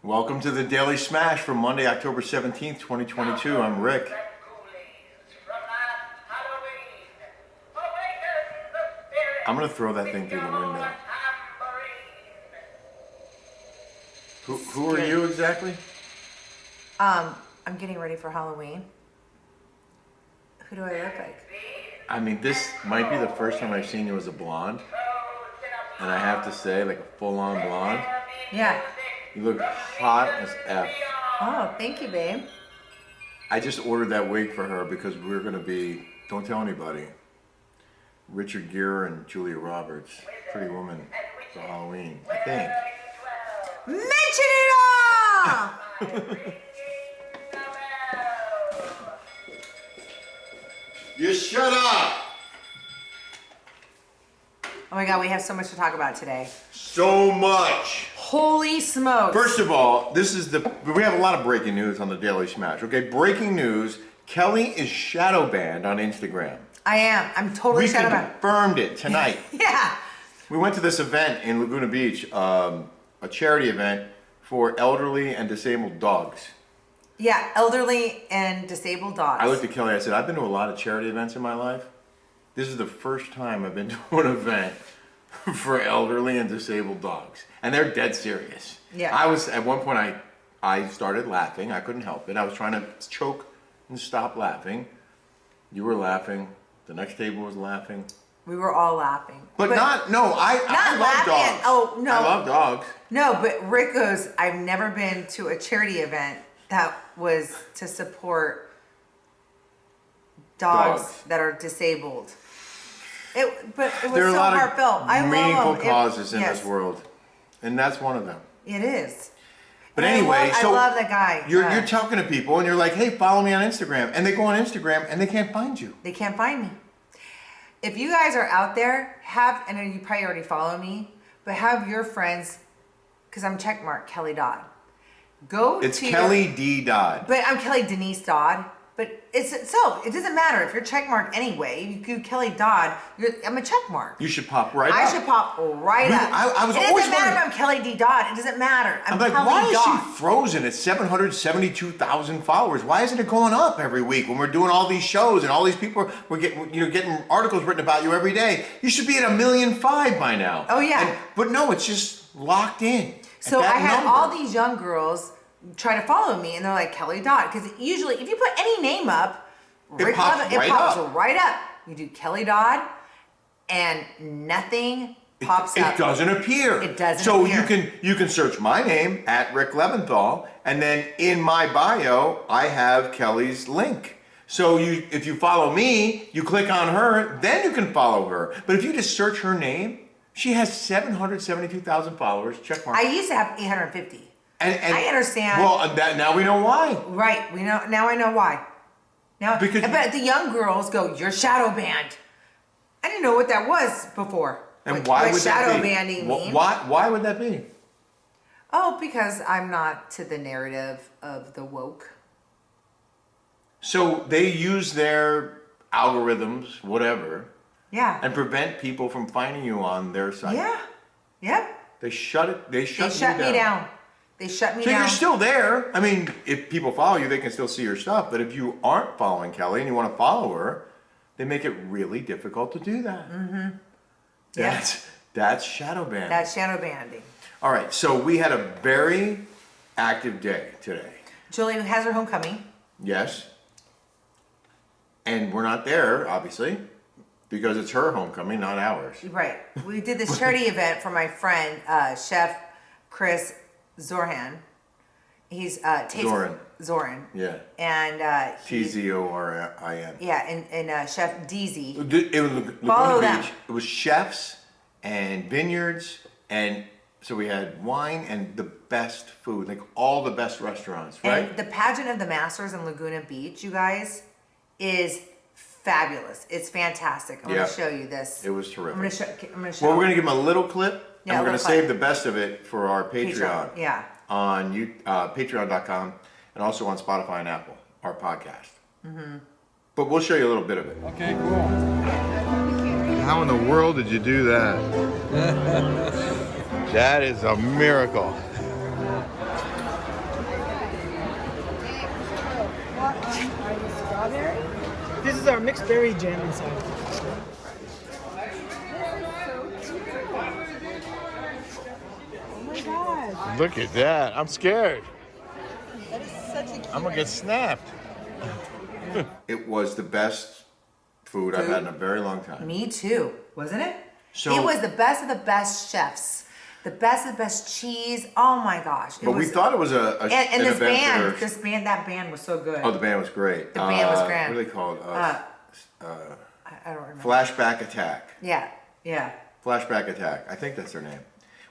Welcome to the Daily Smash for Monday, October 17th, 2022. I'm Rick. I'm going to throw that thing through the window. Who are you exactly? I'm getting ready for Halloween. Who do I look like? I mean, this might be the first time I've seen you as a blonde. And I have to say, like a full-on blonde. Yeah. You look hot as F. Oh, thank you, babe. I just ordered that wig for her because we're going to be, don't tell anybody, Richard Gere and Julia Roberts, Pretty Woman for Halloween, I think. Mention it all! You shut up! Oh my God, we have so much to talk about today. So much! Holy smokes. First of all, we have a lot of breaking news on the Daily Smash, okay? Breaking news, Kelly is shadow banned on Instagram. I am. I'm totally shadow banned. We confirmed it tonight. Yeah. We went to this event in Laguna Beach, a charity event for elderly and disabled dogs. Yeah, elderly and disabled dogs. I looked at Kelly, I said, I've been to a lot of charity events in my life. This is the first time I've been to an event for elderly and disabled dogs. And they're dead serious. Yeah. At one point, I started laughing. I couldn't help it. I was trying to choke and stop laughing. You were laughing. The next table was laughing. We were all laughing. I love dogs. Oh, no. I love dogs. No, but Rick goes, I've never been to a charity event that was to support dogs that are disabled. But it was there are so a lot heartfelt. of meaningful causes in this world, and that's one of them. It is. But anyway, I love that guy. You're talking to people, and you're like, "Hey, follow me on Instagram," and they go on Instagram, and they can't find you. They can't find me. If you guys are out there, I know you probably already follow me, but have your friends, because I'm checkmark Kelly Dodd. It's Kelly D. Dodd. But I'm Kelly Denise Dodd. But it doesn't matter if you're checkmark anyway. You do Kelly Dodd. I'm a checkmark. You should pop right up. I should pop right up. I was it always doesn't matter if I'm Kelly D. Dodd. It doesn't matter. I'm like, Kelly why Dodd. is she frozen at 772,000 followers? Why isn't it going up every week when we're doing all these shows and all these people we're getting articles written about you every day? You should be at 1.5 million by now. Oh yeah. But no, it's just locked in. So I had all these young girls try to follow me, and they're like Kelly Dodd, because usually if you put any name up, it pops right up. You do Kelly Dodd, and nothing pops up. It doesn't appear. It doesn't so appear. So you can search my name at Rick Leventhal, and then in my bio I have Kelly's link. So if you follow me, you click on her, then you can follow her. But if you just search her name, she has 772,000 followers. Check mark. I used to have 850. And I understand. Well, now we know why. Right. Now I know why. But the young girls go, "You're shadow banned." I didn't know what that was before. And why would that be? Shadow banning mean? Why would that be? Oh, because I'm not to the narrative of the woke. So they use their algorithms, whatever. Yeah. And prevent people from finding you on their site. Yeah. Yep. They shut me down. They shut me down. So you're still there. I mean, if people follow you, they can still see your stuff. But if you aren't following Kelly and you want to follow her, they make it really difficult to do that. Mm-hmm. That's shadow banning. That's shadow banning. All right. So we had a very active day today. Julie has her homecoming. Yes. And we're not there, obviously, because it's her homecoming, not ours. Right. We did this charity event for my friend, Chef Chris Zorhan. He's Zoran. Yeah. And Tzorin. Yeah, and Chef DZ. It was Follow them. Beach. It was chefs and vineyards, and so we had wine and the best food, like all the best restaurants, right? And the pageant of the Masters in Laguna Beach, you guys, is fabulous. It's fantastic. I'm going to show you this. It was terrific. I'm going to show. Well, we're going to give them a little clip. Yeah, and we're going to save the best of it for our Patreon. Yeah. On patreon.com and also on Spotify and Apple, our podcast. Mm-hmm. But we'll show you a little bit of it. Okay, cool. How in the world did you do that? That is a miracle. Try the strawberry. This is our mixed berry jam inside. Oh my god. Look at that. I'm scared. That is such a cute I'm gonna get snapped. It was the best food I've had in a very long time. Me too, wasn't it? So- it was the best of the best chefs. The best of the best cheese. Oh my gosh. But we thought it was an and this event band, that band was so good. Oh, the band was great. The band was grand. What are they called? I don't remember. Flashback Attack. Yeah, yeah. Flashback Attack. I think that's their name.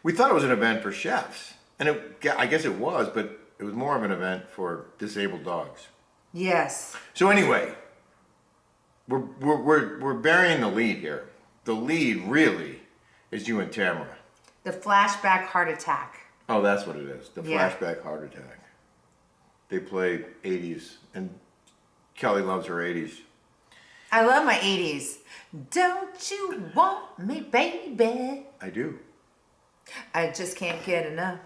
We thought it was an event for chefs, and I guess it was, but it was more of an event for disabled dogs. Yes. So anyway, we're burying the lead here. The lead really is you and Tamara. The flashback heart attack. Oh, that's what it is. The Yeah. flashback heart attack. They play 80s, and Kelly loves her 80s. I love my 80s. Don't you want me, baby? I do. I just can't get enough.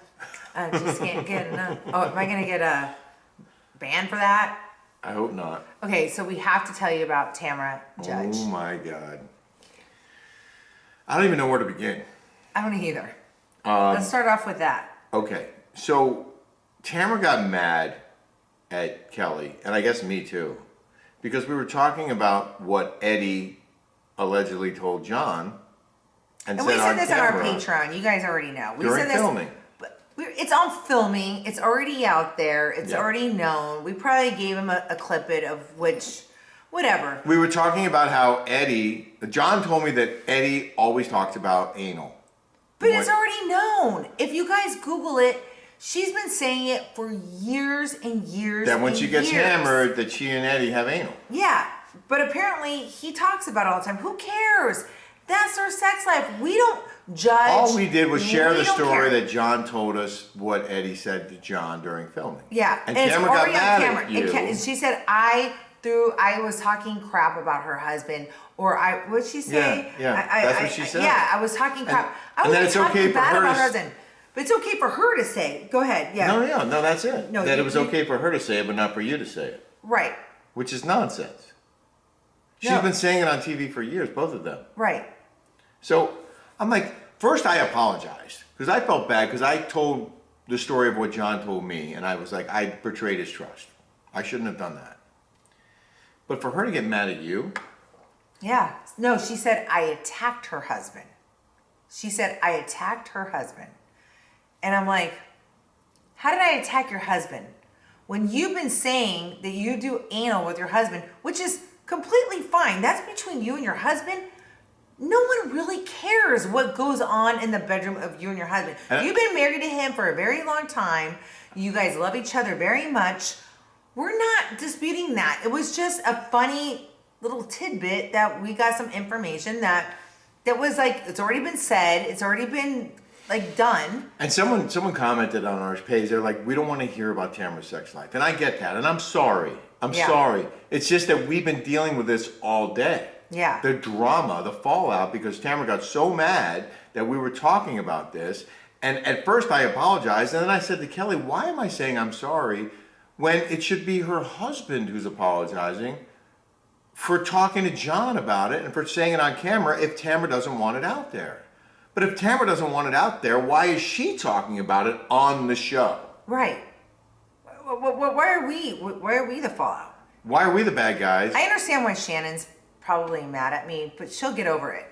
I just can't get enough. Oh, am I going to get a ban for that? I hope not. Okay, so we have to tell you about Tamara Judge. Oh my God. I don't even know where to begin. I don't either. Let's start off with that. Okay, so Tamara got mad at Kelly, and I guess me too, because we were talking about what Eddie allegedly told John, And we said this on our camera Patreon. You guys already know. We during said this, filming. but it's on filming. It's already out there. It's Yeah. already known. We probably gave him a clip it of which, whatever. We were talking about how John told me that Eddie always talks about anal. But it's already known. If you guys Google it, she's been saying it for years and years. That when and she gets years. hammered, that she and Eddie have anal. Yeah, but apparently he talks about it all the time. Who cares? That's their sex life. We don't judge. All we did was share We the don't story care. that John told us what Eddie said to John during filming. Yeah, and it's Tamara got already on mad camera. at you. And she said I was talking crap about her husband, or what'd she say? Yeah, that's what she said. Yeah, I was talking crap. I and was then it's talking okay for bad her about to her husband. But it's okay for her to say. Go ahead. Yeah. No, that's it. No, that you- it was okay for her to say it, but not for you to say it, Right. which is nonsense. She's No. been saying it on TV for years, both of them. Right. So I'm like, first I apologized because I felt bad because I told the story of what John told me, and I was like, I betrayed his trust. I shouldn't have done that. But for her to get mad at you, Yeah. No, she said I attacked her husband. She said I attacked her husband. And I'm like, how did I attack your husband? When you've been saying that you do anal with your husband, which is completely fine. That's between you and your husband. No one really cares what goes on in the bedroom of you and your husband. You've been married to him for a very long time. You guys love each other very much. We're not disputing that. It was just a funny little tidbit that we got some information that was like, it's already been said. It's already been like done. and someone commented on our page, they're like, we don't want to hear about Tamara's sex life. And I get that, and I'm sorry. I'm Yeah. sorry. It's just that we've been dealing with this all day. Yeah. The drama, the fallout, because Tamara got so mad that we were talking about this. And at first I apologized, and then I said to Kelly, why am I saying I'm sorry when it should be her husband who's apologizing for talking to John about it and for saying it on camera if Tamara doesn't want it out there? But if Tamara doesn't want it out there, why is she talking about it on the show? Right. Why are we the fallout? Why are we the bad guys? I understand why Shannon's probably mad at me, but she'll get over it.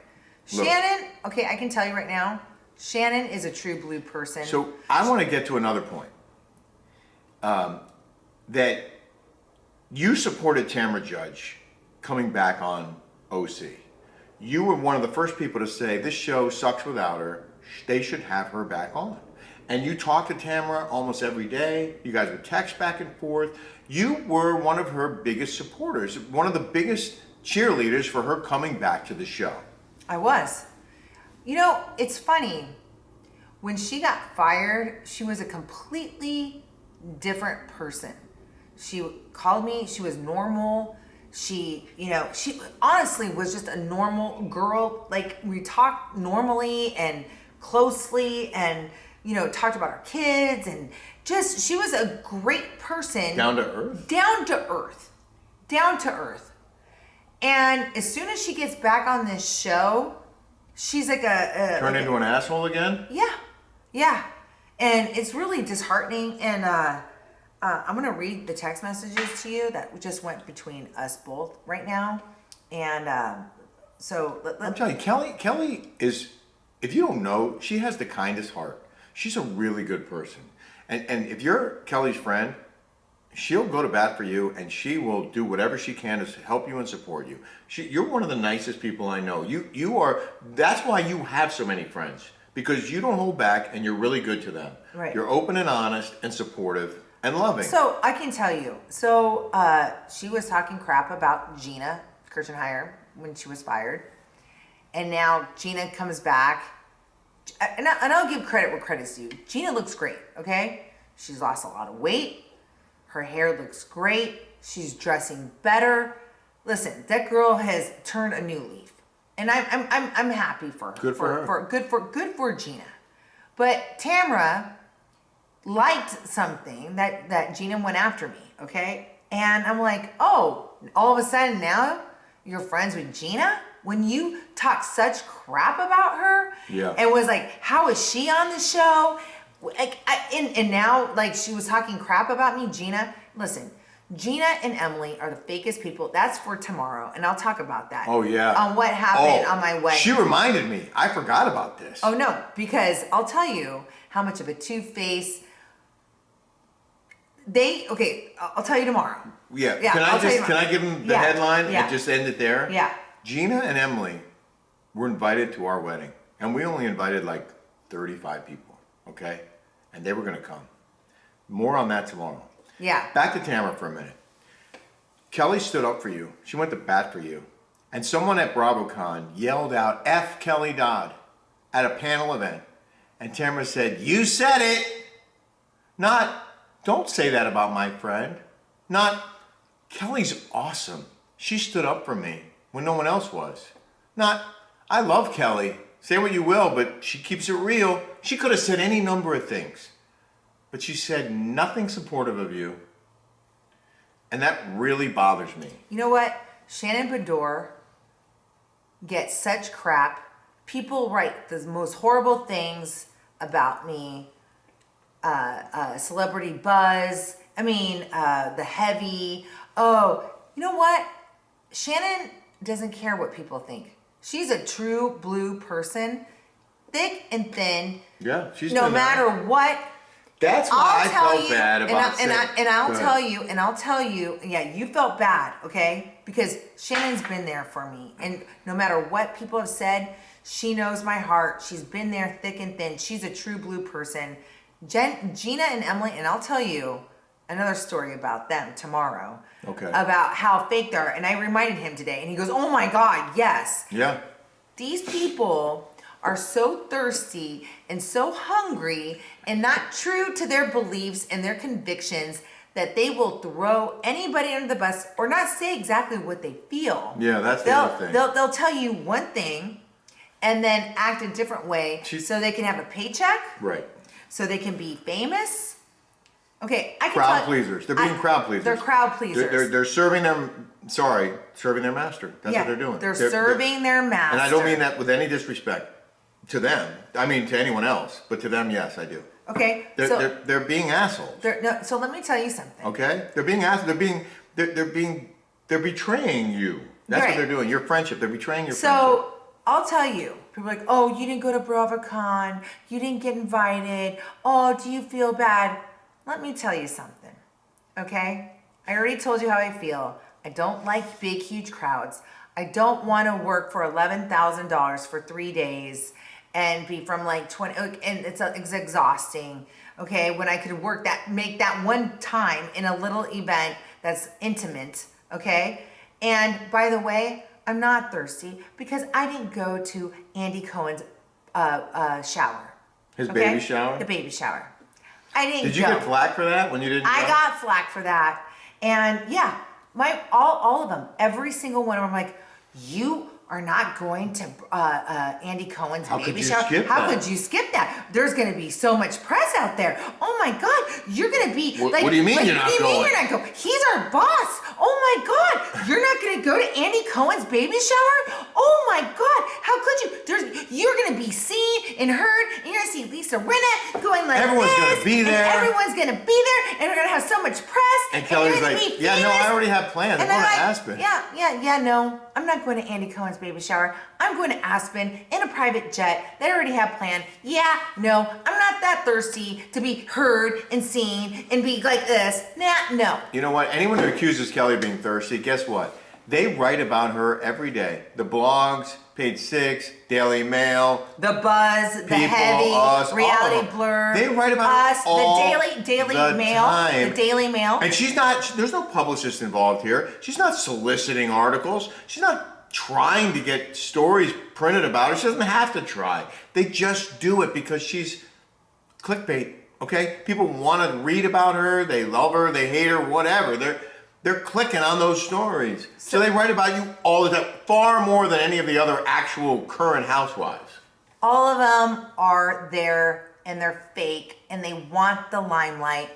Look. Shannon, okay, I can tell you right now, Shannon is a true blue person. So I want to get to another point. That you supported Tamara Judge coming back on OC. You were one of the first people to say this show sucks without her. They should have her back on. And you talked to Tamara almost every day. You guys would text back and forth. You were one of her biggest supporters, one of the biggest cheerleaders for her coming back to the show. I was. You know, it's funny. When she got fired, she was a completely different person. She called me, she was normal. She honestly was just a normal girl. Like, we talked normally and closely and, talked about our kids and just, she was a great person. Down to earth? Down to earth. down to earth. And as soon as she gets back on this show, she's like Turn into an asshole again? Yeah. And it's really disheartening. And I'm going to read the text messages to you that just went between us both right now. And I'm telling you, Kelly is, if you don't know, she has the kindest heart. She's a really good person. And if you're Kelly's friend, she'll go to bat for you, and she will do whatever she can to help you and support you. You're one of the nicest people I know. You are. That's why you have so many friends, because you don't hold back, and you're really good to them. Right. You're open and honest and supportive and loving. So I can tell you. So she was talking crap about Gina Kirchenheimer when she was fired, and now Gina comes back, and I'll give credit where credit's due. Gina looks great. Okay, she's lost a lot of weight. Her hair looks great. She's dressing better. Listen, that girl has turned a new leaf, and I'm happy for her. Good for her. Good for Gina. But Tamra liked something that Gina went after me. Okay, and I'm like, oh, all of a sudden now you're friends with Gina when you talk such crap about her. Yeah. And was like, how is she on the show? Like, and now, like, she was talking crap about me. Gina, listen, Gina and Emily are the fakest people. That's for tomorrow, and I'll talk about that. Oh, yeah. On what happened on my wedding. She reminded me. I forgot about this. Oh, no, because I'll tell you how much of a two-face I'll tell you tomorrow. Yeah. Yeah, Can I give them the Yeah. headline Yeah. and just end it there? Yeah. Gina and Emily were invited to our wedding, and we only invited like 35 people, okay? And they were going to come. More on that tomorrow. Yeah. Back to Tamara for a minute. Kelly stood up for you. She went to bat for you. And someone at BravoCon yelled out, F Kelly Dodd, at a panel event. And Tamara said, you said it. Not, don't say that about my friend. Not, Kelly's awesome. She stood up for me when no one else was. Not, I love Kelly. Say what you will, but she keeps it real. She could have said any number of things. But she said nothing supportive of you. And that really bothers me. You know what? Shannon Bedore gets such crap. People write the most horrible things about me. Celebrity buzz. I mean, the heavy. Oh, you know what? Shannon doesn't care what people think. She's a true blue person, thick and thin. Yeah, she's no matter what. That's why I felt bad about it. And I'll tell you, yeah, you felt bad, okay? Because Shannon's been there for me. And no matter what people have said, she knows my heart. She's been there thick and thin. She's a true blue person. Gina and Emily, and I'll tell you another story about them tomorrow. Okay. About how fake they are. And I reminded him today, and he goes, oh my God, yes. Yeah. These people are so thirsty and so hungry and not true to their beliefs and their convictions that they will throw anybody under the bus or not say exactly what they feel. Yeah, that's the other thing. They'll tell you one thing and then act a different way so they can have a paycheck. Right. So they can be famous. Okay, I can crowd pleasers. They're being crowd pleasers. They're crowd pleasers. They're serving them. Serving their master. That's what they're doing. They're serving their master. And I don't mean that with any disrespect to them. I mean to anyone else, but to them, yes, I do. Okay. They're being assholes. So let me tell you something. Okay, they're being assholes. They're betraying you. That's Right. what they're doing. Your friendship. They're betraying your So friendship. I'll tell you. People are like, oh, you didn't go to BravoCon. You didn't get invited. Oh, do you feel bad? Let me tell you something. Okay? I already told you how I feel. I don't like big, huge crowds. I don't want to work for $11,000 for 3 days and be from like 20, and it's exhausting. Okay, when I could make that one time in a little event that's intimate. Okay, and by the way, I'm not thirsty because I didn't go to Andy Cohen's shower. His baby shower? The baby shower. I didn't. Did you get flack for that when you didn't? I got flack for that, and yeah, all of them, every single one of them. I'm like, you are not going to Andy Cohen's baby shower. How could you skip that? There's going to be so much press out there. Oh my God, you're going to be What do you mean you're not going? What do you mean you're not going? He's our boss. Oh my God, you're not gonna go to Andy Cohen's baby shower? Oh my God, how could you? You're gonna be seen and heard, and you're gonna see Lisa Rinna going like Everyone's this, gonna be there. and everyone's gonna be there, and we're gonna have so much press. And Kelly's you're gonna like, be yeah, no, I famous." already have plans. I'm And going to like, Aspen. Yeah, no. I'm not going to Andy Cohen's baby shower. I'm going to Aspen in a private jet that I already have planned. Yeah, no, I'm not that thirsty to be heard and seen and be like this. Nah, no. You know what? Anyone who accuses Kelly of being thirsty, guess what? They write about her every day. The blogs, Page Six, Daily Mail. The Buzz, the People, Heavy, us, all Reality of them. Blur. They write about us, all the Daily the Mail. time. The Daily Mail. And she's not, there's no publicist involved here. She's not soliciting articles. She's not trying to get stories printed about her. She doesn't have to try. They just do it because she's clickbait, okay? People want to read about her. They love her. They hate her, whatever. They're clicking on those stories. So they write about you all the time, far more than any of the other actual current housewives. All of them are there and they're fake and they want the limelight.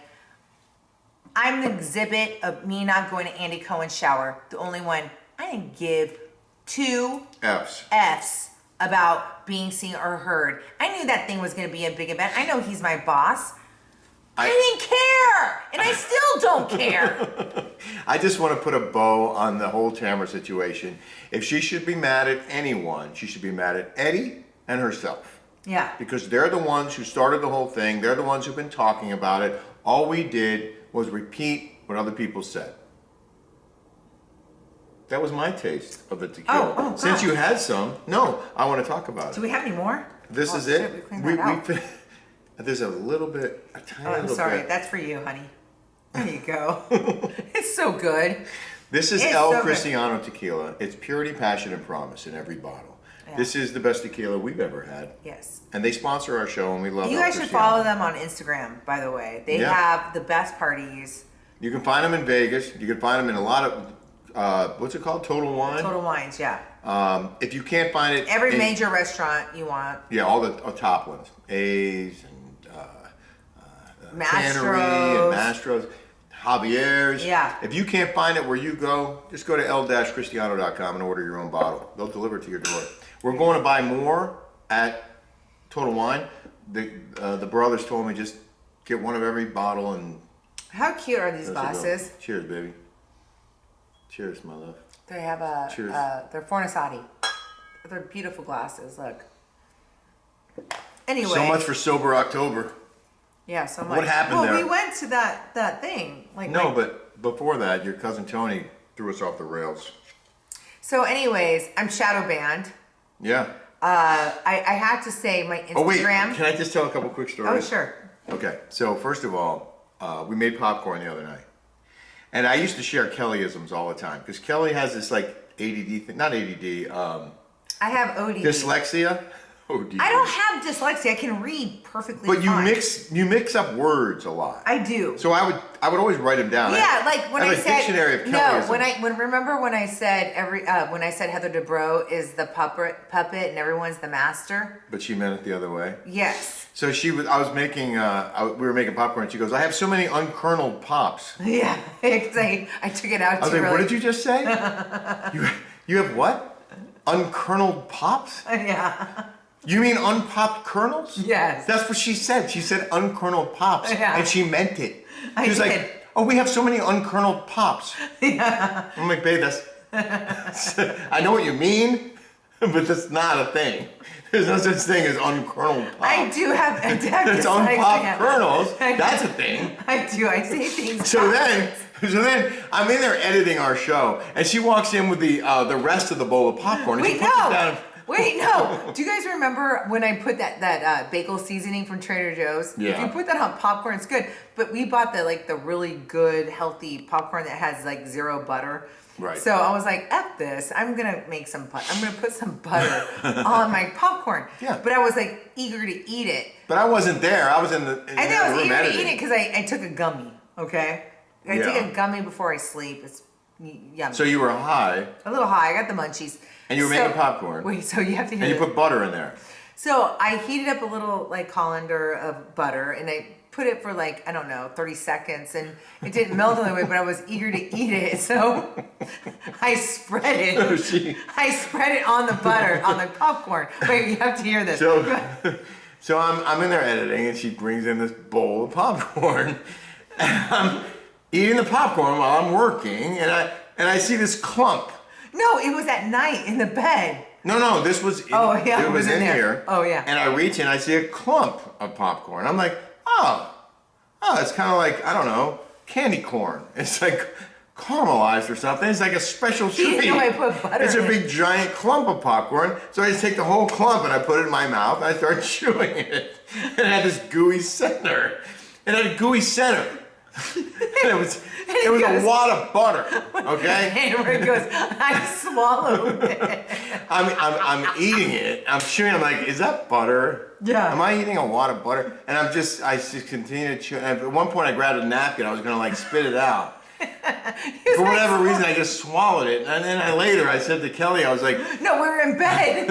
I'm the exhibit of me not going to Andy Cohen's shower. The only one. I didn't give two F's about being seen or heard. I knew that thing was going to be a big event. I know he's my boss. I didn't care, and I still don't care. I just want to put a bow on the whole Tamara situation. If she should be mad at anyone, she should be mad at Eddie and herself. Yeah. Because they're the ones who started the whole thing. They're the ones who've been talking about it. All we did was repeat what other people said. That was my taste of the tequila. Oh, Since gosh. you had some, no, I want to talk about Do it. we have any more? This is shit, it. We cleaned that out. There's a little bit, a tiny Oh, I'm little sorry. bit. That's for you, honey. There you go. It's so good. This is It's El so good. Cristiano tequila. It's purity, passion, and promise in every bottle. Yeah. This is the best tequila we've ever had. Yes. And they sponsor our show, and we love You El guys should Cristiano. follow them on Instagram, by the way. They Yeah. have the best parties. You can find them in Vegas. You can find them in a lot of, what's it called? Total Wine? Total Wines, yeah. If you can't find it... Every in- major restaurant you want. Yeah, all the top ones. A's and Tannery and Mastros. Mastros. Javier's. Yeah. If you can't find it where you go, just go to el-cristiano.com and order your own bottle. They'll deliver it to your door. We're going to buy more at Total Wine. The brothers told me just get one of every bottle and... How cute are these those will go. glasses? Cheers, baby. Cheers, my love. They have a, Cheers. they're Fornisati. They're beautiful glasses, look. Anyway. So much for Sober October. Yeah, so much. What happened well, there? we went to that thing. No, but before that, your cousin Tony threw us off the rails. So anyways, I'm shadow banned. Yeah. I had to say my Instagram. Oh, wait. Can I just tell a couple quick stories? Oh, sure. Okay. So, first of all, we made popcorn the other night. And I used to share Kellyisms all the time. Because Kelly has this, like, ADD thing. Not ADD. I have OD. Dyslexia. OD. I don't have dyslexia. I can read perfectly But fine. you mix up words a lot. I do. So I would always write them down. Yeah, like when I I have a said dictionary of no, Kellyisms. remember when I said when I said Heather Dubrow is the puppet and everyone's the master. But she meant it the other way. Yes. So we were making popcorn. And she goes, I have so many unkerneled pops. Yeah. I took it out I was too like, early. what did you just say? you have what? Unkerneled pops? Yeah. You mean unpopped kernels? Yes. That's what she said. She said unkerneled pops. Yeah. And she meant it. I She was did. like, oh, we have so many unkerneled pops. Yeah. I'm like, babe, that's... I know what you mean, but that's not a thing. There's no such thing as unkerneled pops. I do have It's unpopped kernels. That's a thing. I do. I say things. So backwards. then I'm in there editing our show, and she walks in with the rest of the bowl of popcorn. And she Wait, puts it no. down. Wait, no. Do you guys remember when I put that bagel seasoning from Trader Joe's? Yeah. If you put that on popcorn, it's good. But we bought the really good, healthy popcorn that has like zero butter. Right. So I was like, F this. I'm gonna make some. I'm gonna put some butter on my popcorn. Yeah. But I was like eager to eat it. But I wasn't there. I was in the I think I was room eager editing. to eat it because I took a gummy. Okay. I Yeah. take a gummy before I sleep. It's yummy. So you were high, A little high. I got the munchies. and you were making popcorn, Wait, so you have to hear and you this. put butter in there. So I heated up a little like colander of butter, and I put it for like, I don't know, 30 seconds and it didn't melt all the way, but I was eager to eat it. So I spread it. I spread it on the butter, on the popcorn. Wait, you have to hear this. So I'm in there editing and she brings in this bowl of popcorn. And I'm eating the popcorn while I'm working and I see this clump. No, it was at night in the bed. No, this was in, it was in here. Oh, yeah. And I reach in, I see a clump of popcorn. I'm like, oh, it's kind of like, I don't know, candy corn. It's like caramelized or something. It's like a special treat. You know I put butter It's a in big giant clump of popcorn. So I just take the whole clump and I put it in my mouth and I start chewing it. And it had this gooey center. And it was a wad of butter, okay? And Rick goes, I swallowed it. I'm eating it. I'm chewing. I'm like, is that butter? Yeah. Am I eating a wad of butter? And I just continue to chew. And at one point, I grabbed a napkin. I was gonna like spit it out. For whatever reason, I just swallowed it. And then I said to Kelly, I was like, no, we were in bed.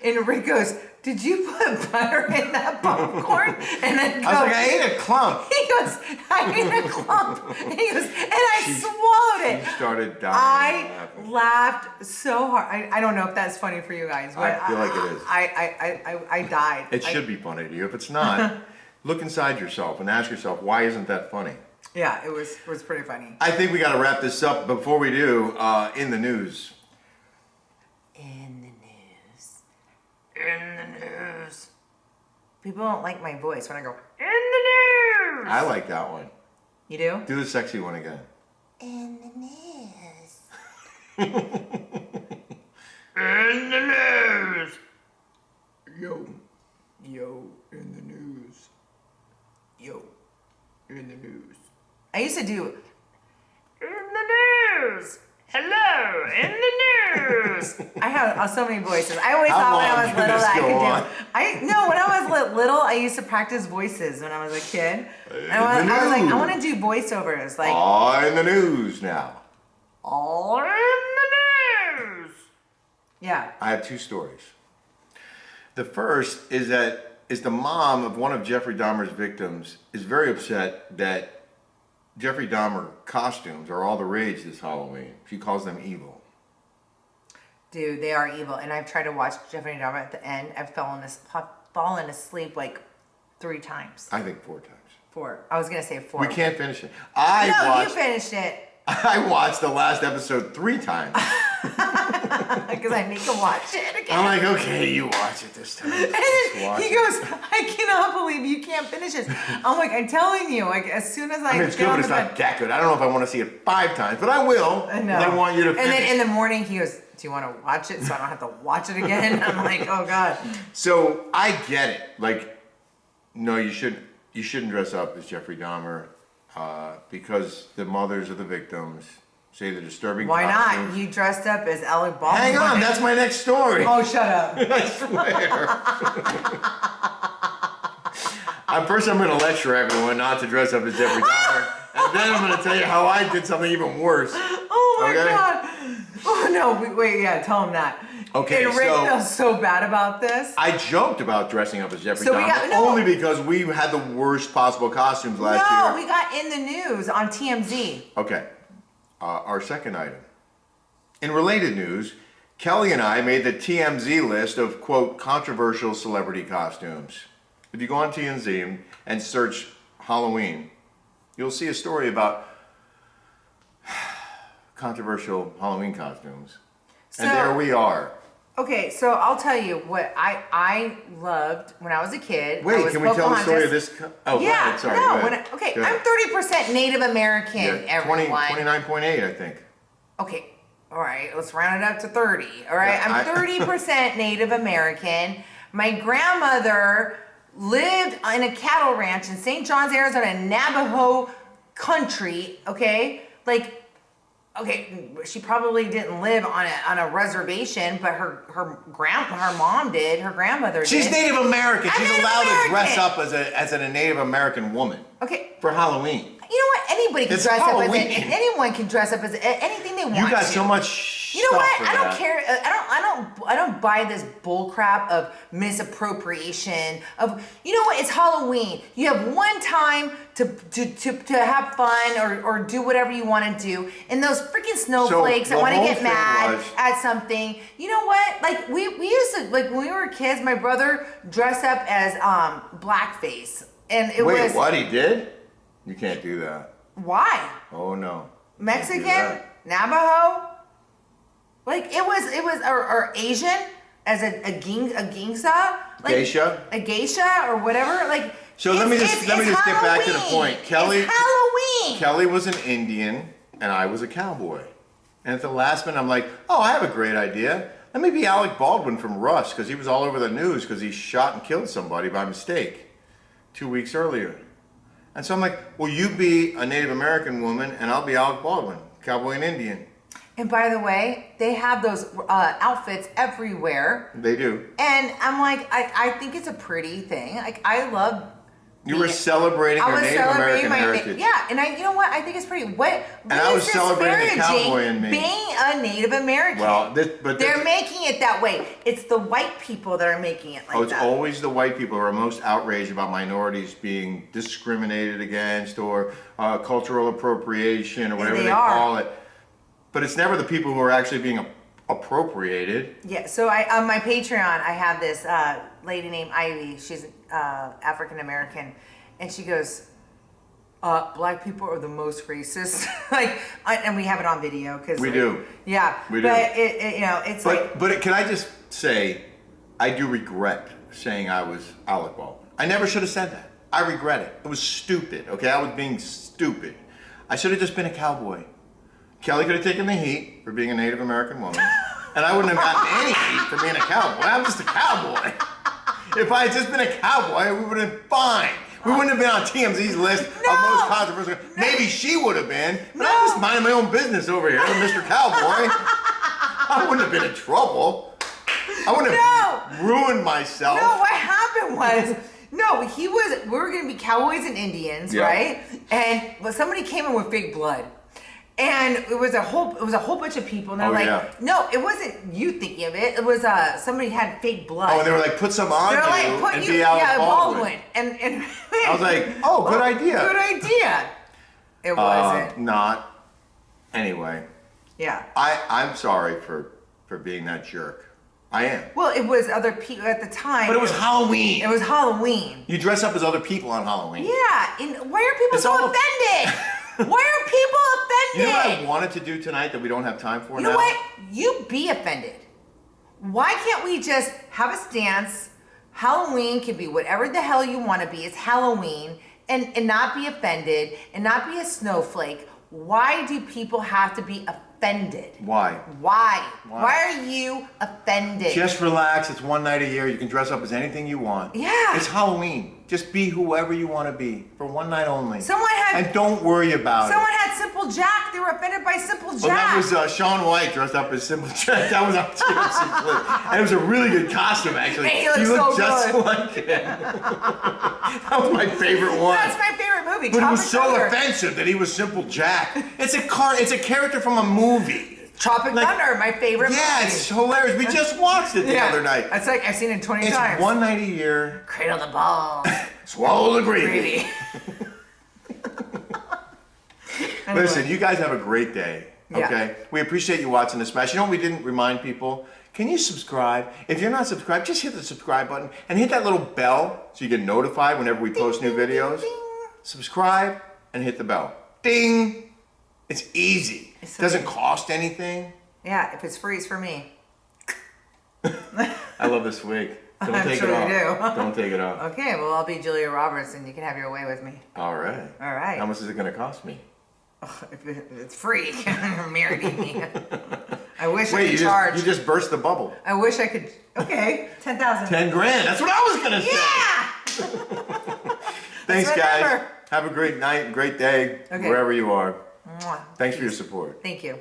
And Rick goes, did you put butter in that popcorn? And then I was like, I ate a clump. He goes, I ate a clump. And he goes, and I swallowed it. She started dying. I laughed so hard. I don't know if that's funny for you guys, but I feel like it is. I died. It should be funny to you. If it's not, look inside yourself and ask yourself, why isn't that funny? Yeah, it was pretty funny. I think we got to wrap this up. Before we do, in the news. In the news. People don't like my voice when I go, in the news. I like that one. You do? Do the sexy one again. In the news. In the news. Yo, in the news. Yo, in the news. I used to do, in the news. Hello, in the news. I have so many voices. I always thought when I was little that I could do. When I was little, I used to practice voices when I was a kid. And I was like, I want to do voiceovers. Like, all in the news now. All in the news. Yeah. I have two stories. The first is the mom of one of Jeffrey Dahmer's victims is very upset that Jeffrey Dahmer costumes are all the rage this Halloween. She calls them evil. Dude, they are evil. And I've tried to watch Jeffrey Dahmer at the end. I've fallen asleep like 3 times. I think 4 times. 4. I was going to say 4. We can't finish it. You finished it. I watched the last episode 3 times. Because I make him watch it again. I'm like, okay, you watch it this time. And then he goes, I cannot believe you can't finish this. I'm like, I'm telling you, like as soon as I mean, it's good, but it's not that good. I don't know if I want to see it 5 times, but I will. I know. I want you to finish. And then in the morning, he goes, do you want to watch it so I don't have to watch it again? I'm like, oh God. So I get it. Like, no, you shouldn't dress up as Jeffrey Dahmer because the mothers of the victims say the disturbing Why costumes. not? You dressed up as Alec Baldwin. Hang on, that's my next story. Oh, shut up. I swear. First, I'm going to lecture everyone not to dress up as Jeffrey Dahmer, and then I'm going to tell you how I did something even worse. Oh my God. Oh no, wait, yeah, tell him that. Okay, and Rick feels so bad about this. I joked about dressing up as Jeffrey Dahmer only because we had the worst possible costumes last year. No, we got in the news on TMZ. Okay. Our second item. In related news, Kelly and I made the TMZ list of, quote, controversial celebrity costumes. If you go on TMZ and search Halloween, you'll see a story about controversial Halloween costumes. And there we are. Okay, so I'll tell you what I loved when I was a kid. Wait, can we tell the story of this? Oh, yeah, sorry. no. I'm 30% Native American, everyone. 29.8, I think. Okay, all right, let's round it up to 30. All right, I'm 30% Native American. My grandmother lived in a cattle ranch in St. John's, Arizona, Navajo country. Okay, she probably didn't live on a reservation, but her mom did. Her grandmother did. She's Native American. I'm She's Native allowed American. to dress up as a Native American woman. Okay. For Halloween. You know what? Anybody can It's dress Halloween. up as anyone can dress up as anything they want. You got so much. You know know what? for I don't that. care. I don't buy this bull crap of misappropriation of. You know what? It's Halloween. You have one time to have fun or do whatever you want to do. And those freaking snowflakes that the want to whole get thing mad was- at something. You know what? Like we used to, like when we were kids, my brother dressed up as blackface, and it Wait, was what he did? You can't do that. why Oh no. Mexican, Can't do Navajo. Like it was or Asian as a gingsa, like Geisha? a geisha or whatever. Like So let me just get back to the Halloween. point. Kelly It's Halloween. Kelly was an Indian and I was a cowboy. And at the last minute I'm like, oh, I have a great idea. Let me be Alec Baldwin from Rush, because he was all over the news because he shot and killed somebody by mistake 2 weeks earlier. And so I'm like, well, you be a Native American woman and I'll be Alec Baldwin, cowboy and Indian. And by the way, they have those outfits everywhere. They do. And I'm like, I think it's a pretty thing. Like I love. You were celebrating your Native American heritage. Yeah, and you know what? I think it's pretty. What And I was is celebrating the disparaging cowboy in me. being a Native American. Well, they're making it that way. It's the white people that are making it like Oh, it's that. always the white people who are most outraged about minorities being discriminated against or cultural appropriation or whatever they they are. call it. But it's never the people who are actually being appropriated. Yeah. So on my Patreon, I have this lady named Ivy. She's African American, and she goes, "Black people are the most racist." And we have it on video because We do. Yeah, We do. But it's like. But can I just say, I do regret saying I was Alec Baldwin. I never should have said that. I regret it. It was stupid. Okay, I was being stupid. I should have just been a cowboy. Kelly could have taken the heat for being a Native American woman, and I wouldn't have gotten any heat for being a cowboy. I'm just a cowboy. If I had just been a cowboy, we would have been fine. We wouldn't have been on TMZ's list of most controversial. Maybe she would have been, but I'm just minding my own business over here, Mr. Cowboy. I wouldn't have been in trouble. I wouldn't have ruined myself. No, what happened was, we were gonna be cowboys and Indians, Yeah. right? And somebody came in with fake blood. And it was a whole bunch of people, and they're no, it wasn't you thinking of it. It was somebody had fake blood. Oh, and they were like, put some on They're like, you put and you, be Alec Baldwin. And I was like, oh, good idea. Good idea. It wasn't. Not. Anyway, Yeah. I'm sorry for being that jerk. I am. Well, it was other people at the time. But it was Halloween. It was Halloween. You dress up as other people on Halloween. Yeah. And why are people It's so all- offended? Why are people offended? You know what I wanted to do tonight that we don't have time for now? You know what? You be offended. Why can't we just have a stance? Halloween can be whatever the hell you want to be. It's Halloween. And not be offended and not be a snowflake. Why do people have to be offended? Why? Why are you offended? Just relax. It's one night a year. You can dress up as anything you want. Yeah. It's Halloween. Just be whoever you want to be for one night only. And don't worry about it. Someone had Simple Jack. They were offended by Simple Jack. Well, that was Shaun White dressed up as Simple Jack. That was on TMZ Clip. And it was a really good costume, actually. He looked looked so just good. like him. That was my favorite one. That's my favorite movie. But it was Tropic so Thunder. offensive that he was Simple Jack. It's a character from a movie. Tropic Thunder, my favorite movie. Yeah, it's hilarious. We just watched it the other night. It's like I've seen it 20 It's times. one night a year. Cradle the ball. Swallow the gravy. Gravy. Anyway. Listen, you guys have a great day. Yeah. Okay? We appreciate you watching the Smash. You know what we didn't remind people? Can you subscribe? If you're not subscribed, just hit the subscribe button and hit that little bell so you get notified whenever we post new videos. Ding. Subscribe and hit the bell. Ding! It's easy. It's It so doesn't easy. cost anything. Yeah, if it's free, it's for me. I love this wig. Don't I'm take sure it off. you do. Don't take it off. Okay, well, I'll be Julia Roberts and you can have your way with me. All right. All right. How much is it going to cost me? If it's free. You're marrying me. I wish I Wait, could you charge. just burst the bubble. I wish I could. Okay, 10,000. 10 grand. That's what I was going to say. Yeah! Thanks, That's my guys. number. Have a great night, great day, Okay. wherever you are. Mwah. Thanks for your support. Thank you.